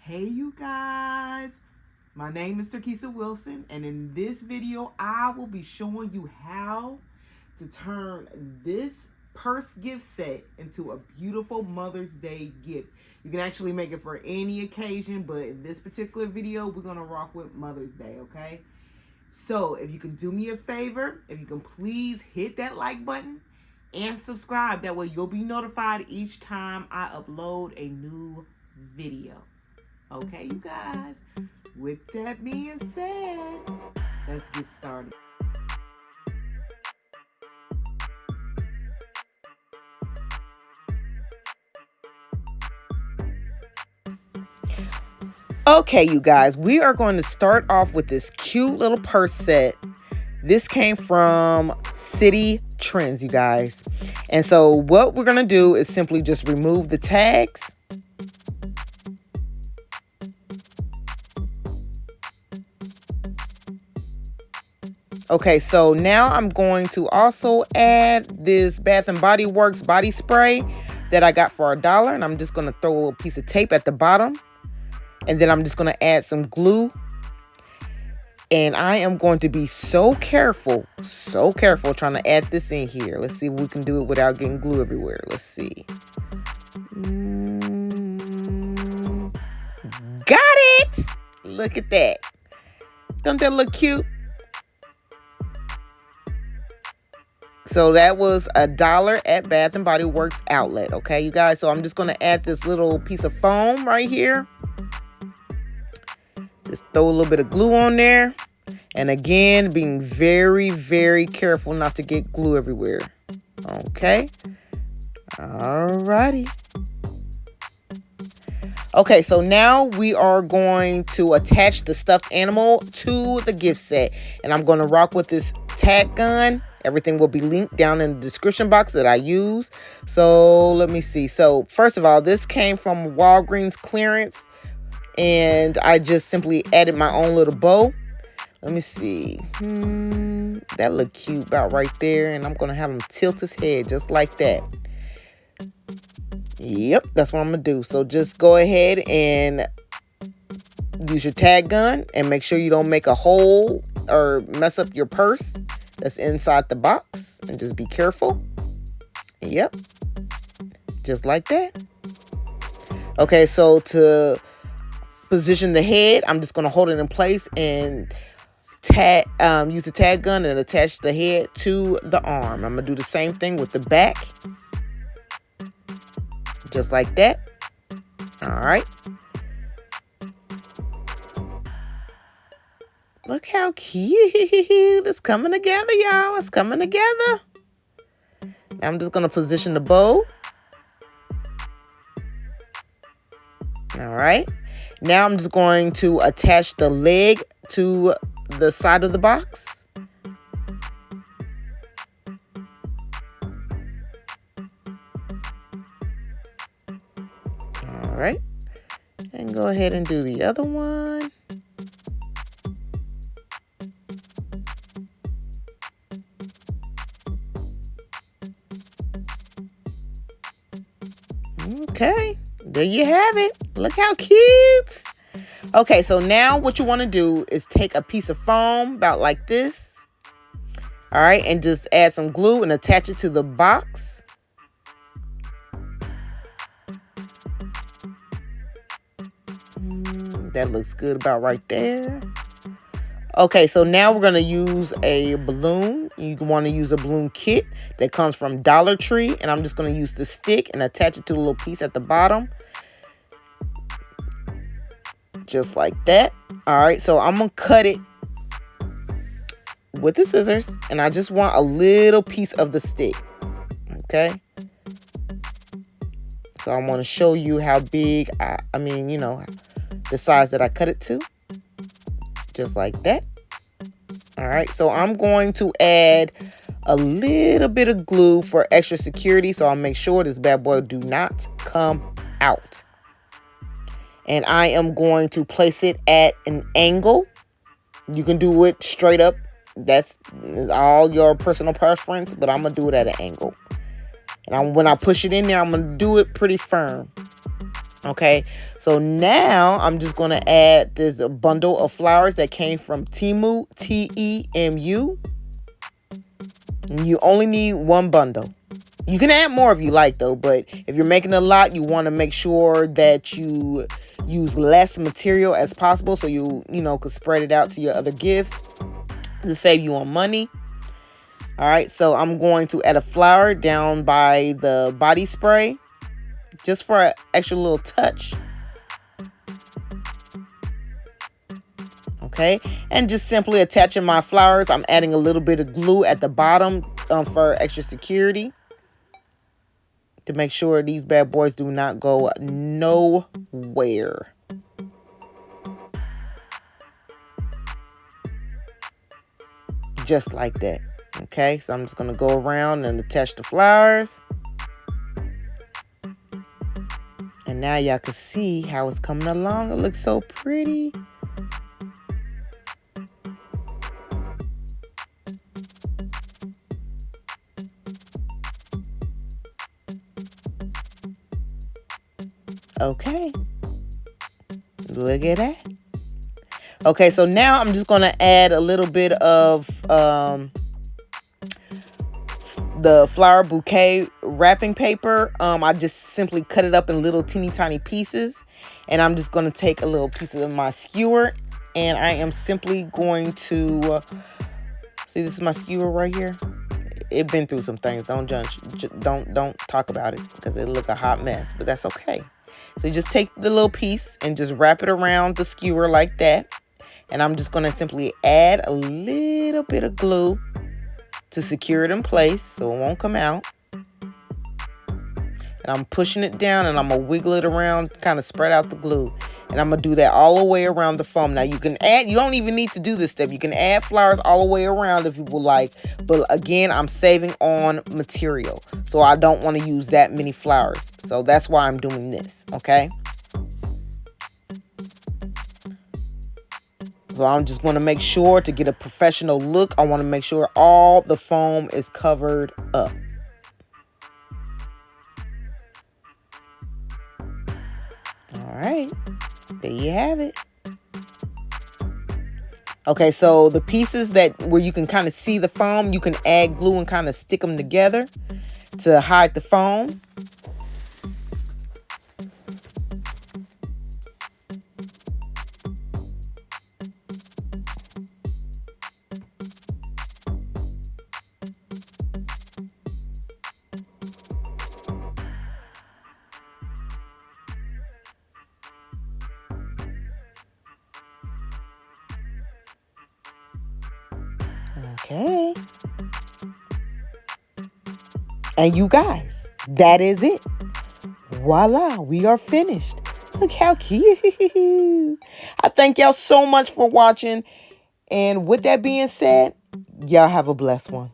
Hey you guys, my name is Turkissa Wilson, and in this video I will be showing you how to turn this purse gift set into a beautiful Mother's Day gift. You can actually make it for any occasion, but in this particular video we're gonna rock with Mother's Day, okay? So if you can do me a favor, if you can please hit that like button and subscribe. That way you'll be notified each time I upload a new video. Okay, you guys, with that being said, let's get started. Okay, you guys, we are going to start off with this cute little purse set. This came from Citi Trends, you guys. And so what we're going to do is simply just remove the tags. Okay, so now I'm going to also add this Bath & Body Works body spray that I got for $1. And I'm just going to throw a piece of tape at the bottom. And then I'm just going to add some glue. And I am going to be so careful trying to add this in here. Let's see if we can do it without getting glue everywhere. Let's see. Got it! Look at that. Don't that look cute? So that was $1 at Bath & Body Works outlet, okay, you guys? So I'm just going to add this little piece of foam right here. Just throw a little bit of glue on there. And again, being very, very careful not to get glue everywhere. Okay. Alrighty. Okay, so now we are going to attach the stuffed animal to the gift set. And I'm going to rock with this tag gun. Everything will be linked down in the description box that I use. So let me see. So first of all, this came from Walgreens clearance. And I just simply added my own little bow. Let me see. That look cute about right there. And I'm going to have him tilt his head just like that. Yep, that's what I'm going to do. So just go ahead and use your tag gun. And make sure you don't make a hole or mess up your purse that's inside the box. And just be careful. Yep. Just like that. Okay, so to position the head, I'm just going to hold it in place and use the tag gun and attach the head to the arm. I'm going to do the same thing with the back. Just like that. All right. Look how cute. It's coming together, y'all. It's coming together. Now I'm just going to position the bow. All right. Now I'm just going to attach the leg to the side of the box. All right. And go ahead and do the other one. Okay, there you have it. Look how cute. Okay, so now what you want to do is take a piece of foam about like this. All right, and just add some glue and attach it to the box. That looks good about right there. Okay, so now we're going to use a balloon. You want to use a balloon kit that comes from Dollar Tree. And I'm just going to use the stick and attach it to the little piece at the bottom. Just like that. All right, so I'm going to cut it with the scissors. And I just want a little piece of the stick. Okay. So I want to show you how big, the size that I cut it to. Just like that. All right, so I'm going to add a little bit of glue for extra security. So I'll make sure this bad boy do not come out. And I am going to place it at an angle. You can do it straight up. That's all your personal preference, but I'm going to do it at an angle. And when I push it in there, I'm going to do it pretty firm. Okay, so now I'm just going to add this bundle of flowers that came from Temu, Temu. You only need one bundle. You can add more if you like, though, but if you're making a lot, you want to make sure that you use less material as possible so you could spread it out to your other gifts to save you on money. All right, so I'm going to add a flower down by the body spray just for an extra little touch. Okay, and just simply attaching my flowers. I'm adding a little bit of glue at the bottom for extra security to make sure these bad boys do not go nowhere. Just like that. Okay, so I'm just going to go around and attach the flowers. And now y'all can see how it's coming along. It looks so pretty. Okay, look at that. Okay, so now I'm just going to add a little bit of the flower bouquet wrapping paper. I just simply cut it up in little teeny tiny pieces. And I'm just going to take a little piece of my skewer. And I am simply going to... see, this is my skewer right here. It's been through some things. Don't judge. Don't talk about it because it look a hot mess. But that's okay. So you just take the little piece and just wrap it around the skewer like that. And I'm just going to simply add a little bit of glue to secure it in place so it won't come out. And I'm pushing it down and I'm going to wiggle it around, kind of spread out the glue. And I'm going to do that all the way around the foam. Now you can add, you don't even need to do this step. You can add flowers all the way around if you would like. But again, I'm saving on material. So I don't want to use that many flowers. So that's why I'm doing this, okay? So I'm just going to make sure to get a professional look. I want to make sure all the foam is covered up. All right, there you have it. Okay, so the pieces where you can kind of see the foam, you can add glue and kind of stick them together to hide the foam. Okay. And you guys, that is it. Voila, we are finished. Look how cute. I thank y'all so much for watching. And with that being said, y'all have a blessed one.